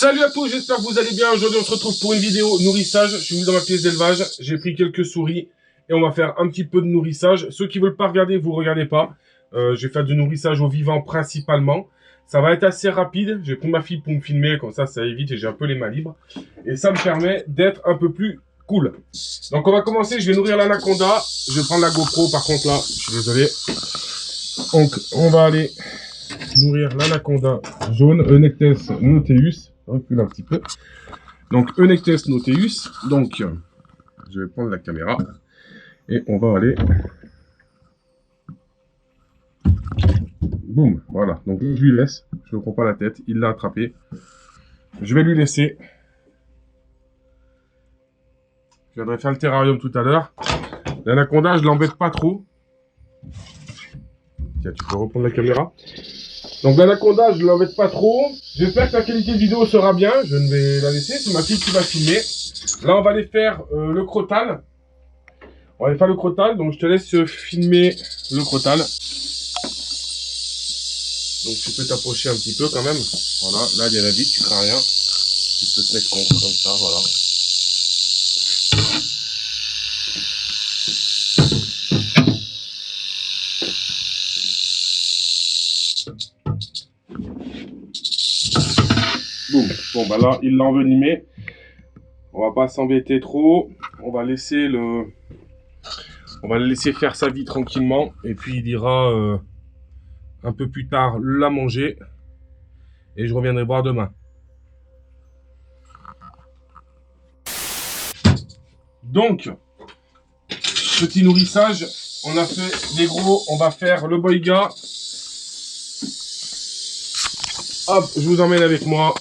Salut à tous, j'espère que vous allez bien. Aujourd'hui, on se retrouve pour une vidéo nourrissage. Je suis venu dans ma pièce d'élevage. J'ai pris quelques souris et on va faire un petit peu de nourrissage. Ceux qui veulent pas regarder, vous regardez pas. J'ai fait du nourrissage au vivant principalement. Ça va être assez rapide. J'ai pris ma fille pour me filmer, comme ça évite et j'ai un peu les mains libres. Et ça me permet d'être un peu plus cool. Donc on va commencer, je vais nourrir l'anaconda. Je vais prendre la GoPro par contre là, je suis désolé. Donc on va aller nourrir l'anaconda jaune, Eunectes nauteus. Recule un petit peu. Donc Eunectes nauteus. Donc je vais prendre la caméra et on va aller. Boum, voilà. Donc je lui laisse. Je ne prends pas la tête. Il l'a attrapé. Je vais lui laisser. Je viendrai faire le terrarium tout à l'heure. L'anaconda, je l'embête pas trop. Tiens, tu peux reprendre la caméra. Donc l'anaconda, je l'embête pas trop. J'espère que la qualité de vidéo sera bien. Je ne vais la laisser. C'est ma fille qui va filmer. Là, on va aller faire le crotal. On va aller faire le crotal. Donc je te laisse filmer le crotal. Donc tu peux t'approcher un petit peu quand même. Voilà, là il y a la vite, tu crains rien. Tu peux te mettre contre comme ça, voilà. Boum. Bon bah là, il l'a envenimé. On va pas s'embêter trop. On va laisser le laisser faire sa vie tranquillement. Et puis il ira un peu plus tard la manger. Et je reviendrai voir demain. Donc, petit nourrissage. On a fait les gros. On va faire le boiga. Hop, je vous emmène avec moi.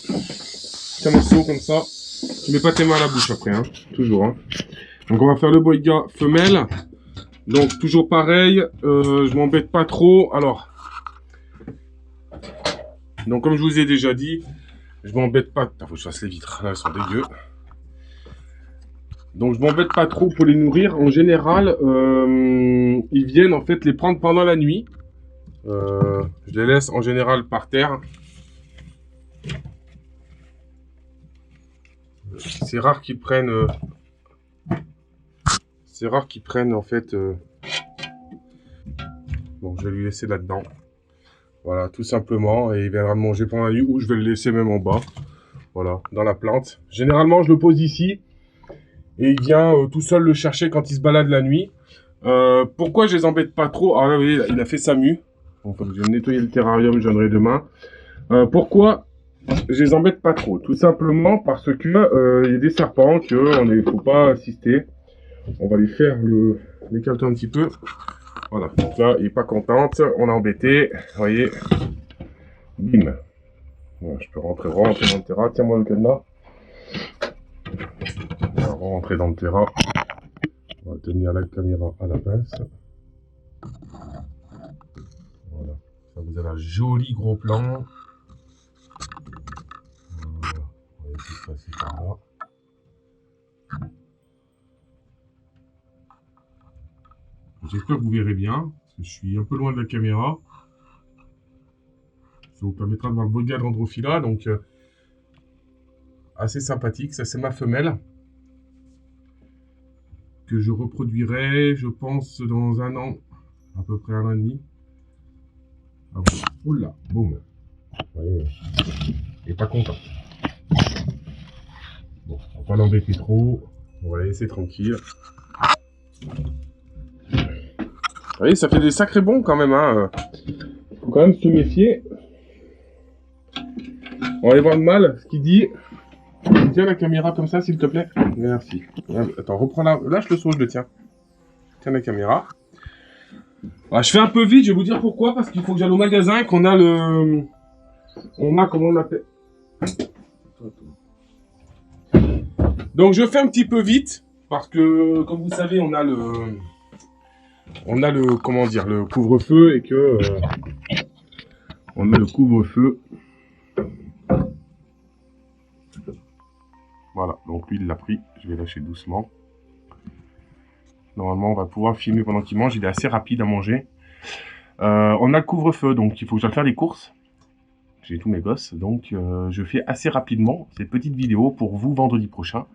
Tiens mon seau comme ça. Tu mets pas tes mains à la bouche après, hein. Toujours, hein. Donc on va faire le boiga femelle. Donc toujours pareil. Je m'embête pas trop. Alors. Donc comme je vous ai déjà dit, je m'embête pas. Putain, faut que je fasse les vitres. Là, elles sont dégueu. Donc je m'embête pas trop pour les nourrir. En général, ils viennent en fait les prendre pendant la nuit. Je les laisse en général par terre. C'est rare qu'ils prennent. C'est rare qu'ils prennent en fait. Bon, je vais lui laisser là-dedans. Voilà, tout simplement. Et il viendra me manger pendant la nuit ou je vais le laisser même en bas. Voilà, dans la plante. Généralement, je le pose ici. Et il vient tout seul le chercher quand il se balade la nuit. Pourquoi je les embête pas trop? Alors là, vous voyez, il a fait sa mue. Donc, je vais nettoyer le terrarium, je viendrai demain. Pourquoi je les embête pas trop? Tout simplement parce que il y a des serpents qu'il ne faut pas assister. On va les faire les calter un petit peu. Voilà, donc là, il est pas contente. On l'a embêté. Vous voyez. Bim. Voilà, je peux rentrer dans le terrain. Tiens-moi le cadenas. On va rentrer dans le terrain. On va tenir la caméra à la pince. Voilà. Ça vous avez un joli gros plan. Voilà. On va essayer de passer par là. J'espère que vous verrez bien, parce que je suis un peu loin de la caméra. Ça vous permettra de voir le boiga de Androphila, donc assez sympathique. Ça, c'est ma femelle que je reproduirai, je pense, dans un an, à peu près 1 an et demi. Ah bon. Oula, boum. Vous voyez, il n'est pas content. Bon, on va pas l'embêter trop. On va la laisser tranquille. Vous voyez, ça fait des sacrés bons quand même. Hein. Faut quand même se méfier. On va aller voir le mâle, ce qu'il dit. Tiens la caméra comme ça, s'il te plaît. Merci. Attends, reprends la... Lâche le seau, je le tiens. Tiens la caméra. Voilà, je fais un peu vite, je vais vous dire pourquoi. Parce qu'il faut que j'aille au magasin, qu'on a le... On a, comment on appelle... Donc je fais un petit peu vite. Parce que, comme vous savez, on a le, comment dire, le couvre-feu et que... on a le couvre-feu. Voilà, donc lui il l'a pris, je vais lâcher doucement. Normalement on va pouvoir filmer pendant qu'il mange, il est assez rapide à manger. On a le couvre-feu, donc il faut que j'aille faire des courses. j'ai tous mes gosses, donc je fais assez rapidement cette petite vidéo pour vous vendredi prochain.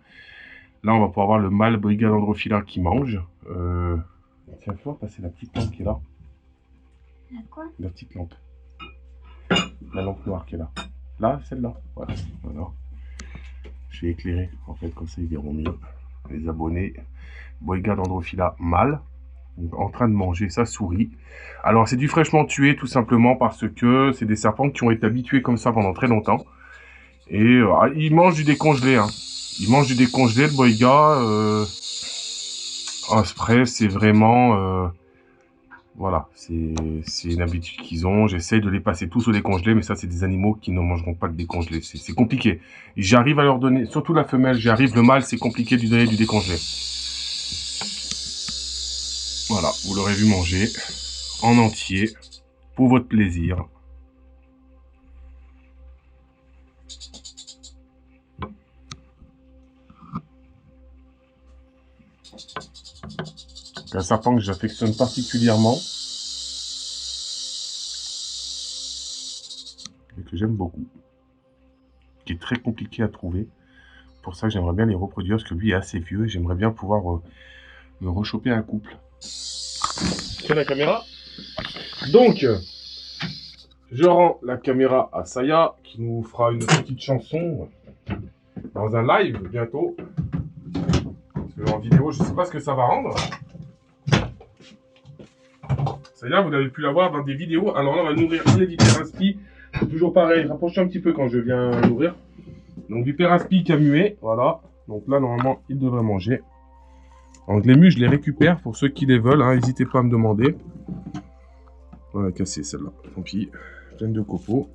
Là, on va pouvoir voir le mâle Boiga Dendrophila qui mange. Tiens, il faut passer la petite lampe qui est là. La quoi? La petite lampe. La lampe noire qui est là. Là, celle-là. Voilà. Voilà. Je vais éclairer, en fait, comme ça ils verront mieux. Les abonnés. Boiga Dendrophila mâle. Donc, en train de manger sa souris. Alors, c'est du fraîchement tué, tout simplement, parce que c'est des serpents qui ont été habitués comme ça pendant très longtemps. Et ils mangent du décongelé, hein. Ils mangent du décongelé, le Boiga. Après, c'est vraiment... voilà, c'est une habitude qu'ils ont. J'essaye de les passer tous au décongelé, mais ça, c'est des animaux qui ne mangeront pas de décongelé. C'est compliqué. J'arrive à leur donner, surtout la femelle, j'arrive. Le mâle, c'est compliqué de lui donner du décongelé. Voilà, vous l'aurez vu manger en entier, pour votre plaisir. C'est un serpent que j'affectionne particulièrement et que j'aime beaucoup, qui est très compliqué à trouver. Pour ça, j'aimerais bien les reproduire, parce que lui est assez vieux et j'aimerais bien pouvoir me rechoper un couple. Tiens la caméra. Donc, je rends la caméra à Saya, qui nous fera une petite chanson dans un live bientôt. Parce que en vidéo, je ne sais pas ce que ça va rendre. Saya, vous avez pu la voir dans des vidéos. Alors là, on va nourrir les vipéraspi. Toujours pareil, rapprochez un petit peu quand je viens nourrir. Donc, vipéraspi qui a mué, voilà. Donc là, normalement, il devrait manger. Donc, les mues, je les récupère pour ceux qui les veulent. N'hésitez pas à me demander. Voilà, cassée celle-là. Tant pis. Pleine de copeaux.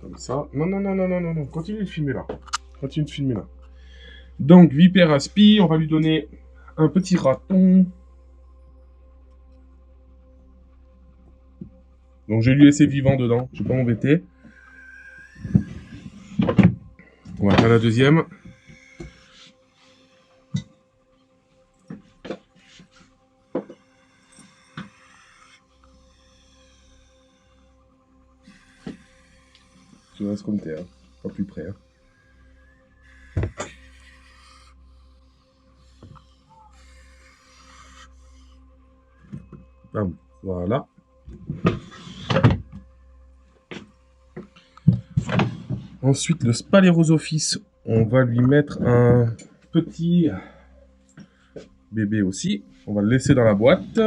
Comme ça. Non, non, non, non, non, non, non. Continue de filmer là. Continue de filmer là. Donc, vipéraspi, on va lui donner un petit raton. Donc, je vais lui laisser vivant dedans. Je ne vais pas m'embêter. On va faire la deuxième. Tu restes comme t'es, hein. Pas plus près. Hein. Bam. Voilà. Ensuite, le Sphalerosopsis, on va lui mettre un petit bébé aussi. On va le laisser dans la boîte.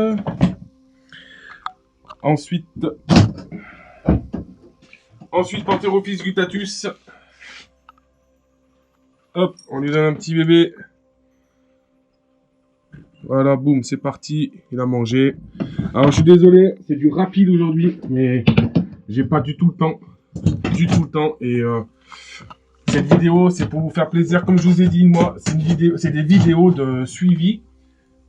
Ensuite, Pantherophis guttatus. Hop, on lui donne un petit bébé. Voilà, boum, c'est parti. Il a mangé. Alors, je suis désolé, c'est du rapide aujourd'hui, mais j'ai pas du tout le temps. Et cette vidéo, c'est pour vous faire plaisir. Comme je vous ai dit, moi, c'est des vidéos de suivi.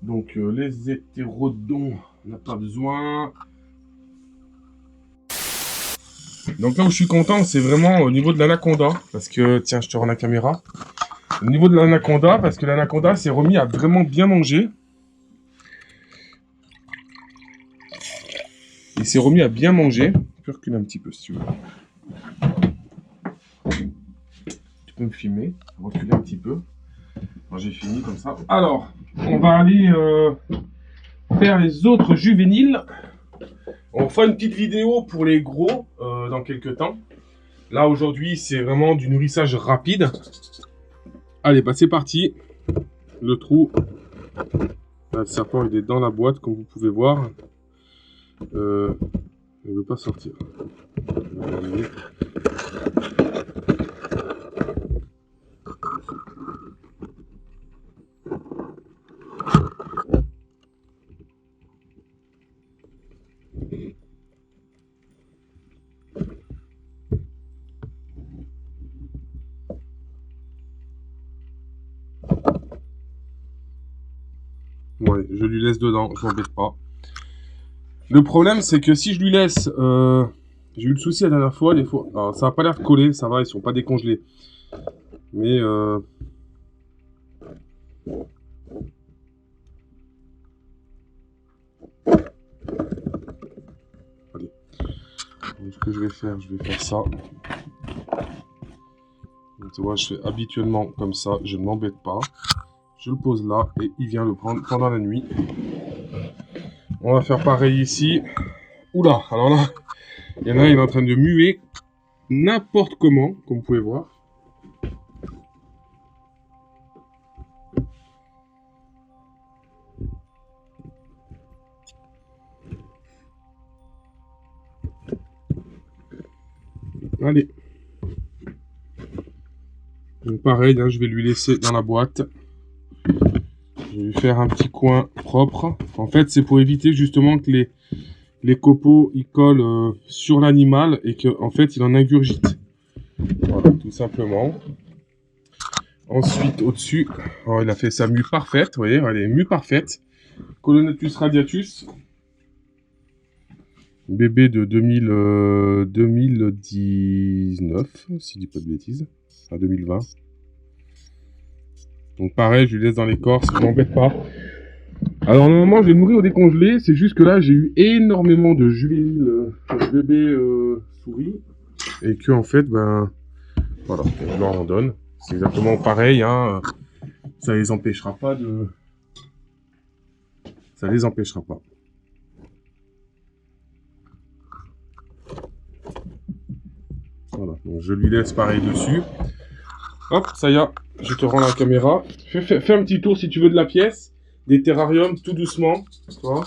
Donc, les hétérodons, on n'a pas besoin. Donc là où je suis content, c'est vraiment au niveau de l'anaconda. Parce que, tiens, je te rends la caméra. Au niveau de l'anaconda, parce que l'anaconda s'est remis à vraiment bien manger. Il s'est remis à bien manger. Je peux reculer un petit peu si tu veux. Tu peux me filmer. Reculer un petit peu. Bon, j'ai fini comme ça. Alors, on va aller faire les autres juvéniles. On fera une petite vidéo pour les gros dans quelques temps. Là, aujourd'hui, c'est vraiment du nourrissage rapide. Allez, bah, c'est parti. Le trou. Là, le serpent, il est dans la boîte, comme vous pouvez voir. Il ne veut pas sortir. Ouais, je lui laisse dedans, je m'embête pas. Le problème, c'est que si je lui laisse... j'ai eu le souci la dernière fois, des fois... Alors, ça n'a pas l'air de coller, ça va, ils sont pas décongelés. Mais... Allez. Donc, ce que je vais faire ça. Donc, tu vois, je fais habituellement comme ça, je ne m'embête pas. Je le pose là et il vient le prendre pendant la nuit. On va faire pareil ici. Oula, alors là, il y en a un, il est en train de muer n'importe comment, comme vous pouvez voir. Allez. Donc pareil, hein, je vais lui laisser dans la boîte. Je vais lui faire un petit coin propre. En fait, c'est pour éviter justement que les copeaux ils collent sur l'animal et qu'en fait, il en ingurgite. Voilà, tout simplement. Ensuite, au-dessus, oh, il a fait sa mue parfaite. Vous voyez, elle est mue parfaite. Colonatus radiatus. Bébé de 2019, si je dis pas de bêtises. Enfin, 2020. Donc pareil, je lui laisse dans l'écorce, je m'embête pas. Alors normalement, je vais nourrir au décongelé. C'est juste que là, j'ai eu énormément de juvéniles bébés souris. Et que en fait, ben... Voilà, je leur en donne. C'est exactement pareil, hein. Ça les empêchera pas de... Ça les empêchera pas. Voilà, donc je lui laisse pareil dessus. Hop, ça y est, je te rends la caméra. Fais un petit tour si tu veux de la pièce. Des terrariums, tout doucement. Tu vois.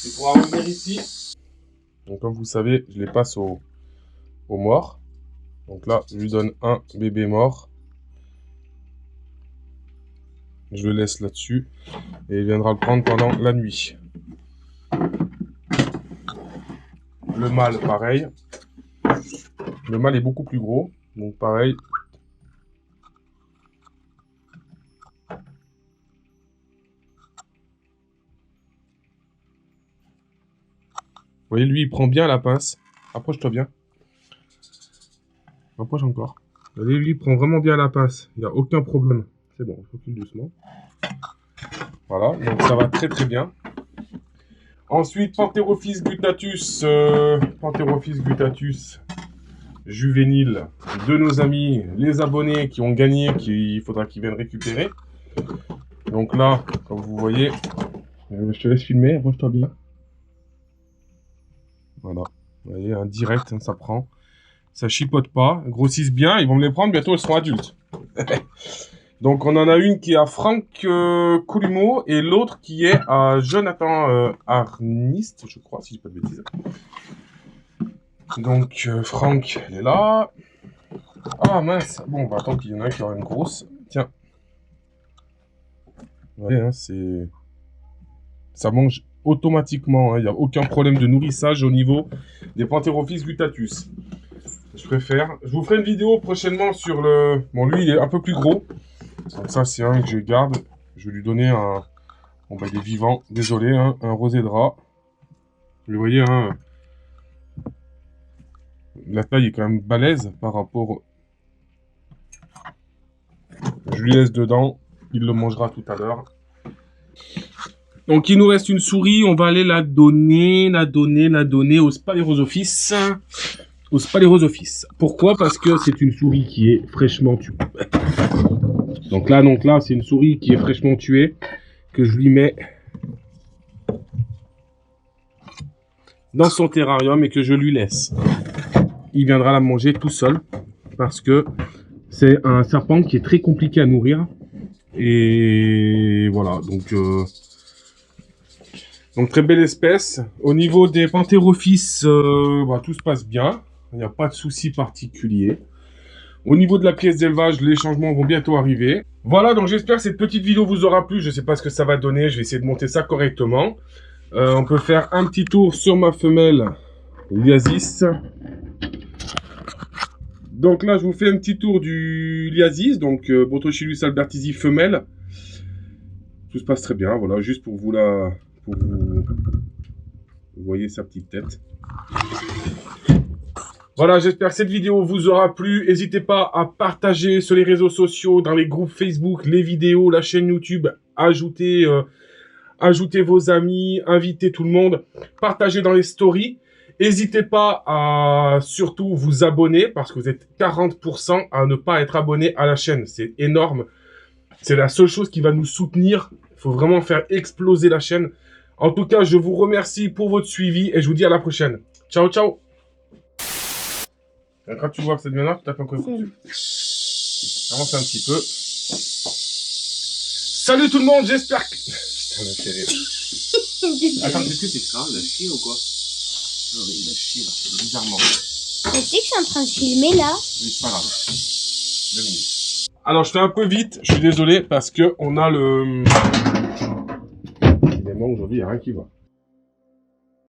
Tu pourras revenir ici. Donc comme vous savez, je les passe au mort. Donc là, je lui donne un bébé mort. Je le laisse là-dessus. Et il viendra le prendre pendant la nuit. Le mâle, pareil. Le mâle est beaucoup plus gros. Donc pareil. Vous voyez, lui, il prend bien la pince. Approche-toi bien. Approche encore. Vous voyez, lui, il prend vraiment bien la pince. Il n'y a aucun problème. C'est bon, on recule doucement. Voilà, donc ça va très très bien. Ensuite, Pantherophis gutatus. Pantherophis gutatus juvénile de nos amis, les abonnés qui ont gagné, qu'il faudra qu'ils viennent récupérer. Donc là, comme vous voyez, je te laisse filmer, approche-toi bien. Voilà, vous voyez, un direct, hein, ça prend. Ça chipote pas, grossissent bien, ils vont me les prendre, bientôt elles seront adultes. Donc on en a une qui est à Franck Coulumeau et l'autre qui est à Jonathan Arnist, je crois, si je dis pas de bêtises. Donc Franck, elle est là. Ah mince, bon bah tant pis, il y en a un qui aura une grosse. Tiens. Ouais, hein, c'est... Ça mange automatiquement, hein. Il n'y a aucun problème de nourrissage au niveau des Pantherophis gutatus. Je préfère. Je vous ferai une vidéo prochainement sur le... Bon, lui, il est un peu plus gros. Donc ça, c'est un que je garde. Je vais lui donner un... Bon, bah, il est vivant. Désolé, hein, un rosé drap. Vous voyez, hein, la taille est quand même balèze par rapport... Je lui laisse dedans. Il le mangera tout à l'heure. Donc, il nous reste une souris. On va aller la donner au Sphalerosopsis. Au Sphalerosopsis. Pourquoi? Parce que c'est une souris qui est fraîchement tuée. Donc là, c'est une souris qui est fraîchement tuée, que je lui mets dans son terrarium et que je lui laisse. Il viendra la manger tout seul, parce que c'est un serpent qui est très compliqué à nourrir. Et voilà, donc très belle espèce. Au niveau des Pantherophis, bah, tout se passe bien. Il n'y a pas de souci particulier. Au niveau de la pièce d'élevage, les changements vont bientôt arriver. Voilà, donc j'espère que cette petite vidéo vous aura plu. Je ne sais pas ce que ça va donner. Je vais essayer de monter ça correctement. On peut faire un petit tour sur ma femelle Liasis. Donc là, je vous fais un petit tour du Liasis. Donc Botrochelys albertisi femelle. Tout se passe très bien, voilà, juste pour vous la... Pour vous voyez sa petite tête. Voilà, j'espère que cette vidéo vous aura plu. N'hésitez pas à partager sur les réseaux sociaux, dans les groupes Facebook, les vidéos, la chaîne YouTube. Ajoutez vos amis, invitez tout le monde. Partagez dans les stories. N'hésitez pas à surtout vous abonner parce que vous êtes 40% à ne pas être abonné à la chaîne. C'est énorme. C'est la seule chose qui va nous soutenir. Il faut vraiment faire exploser la chaîne. En tout cas, je vous remercie pour votre suivi et je vous dis à la prochaine. Ciao, ciao. Et quand tu vois que ça devient noir, tu tapes un coup de dessus. Avance un petit peu. Salut tout le monde, j'espère que... Putain, la fait rire. Attends, est-ce que c'est grave, il a chié ou quoi? Non, mais il a chié là, bizarrement. Tu sais que je suis en train de filmer là? Oui, c'est pas grave. 2 minutes. Alors, je fais un peu vite, je suis désolé, parce que on a le... Évidemment, aujourd'hui, il n'y a rien qui va.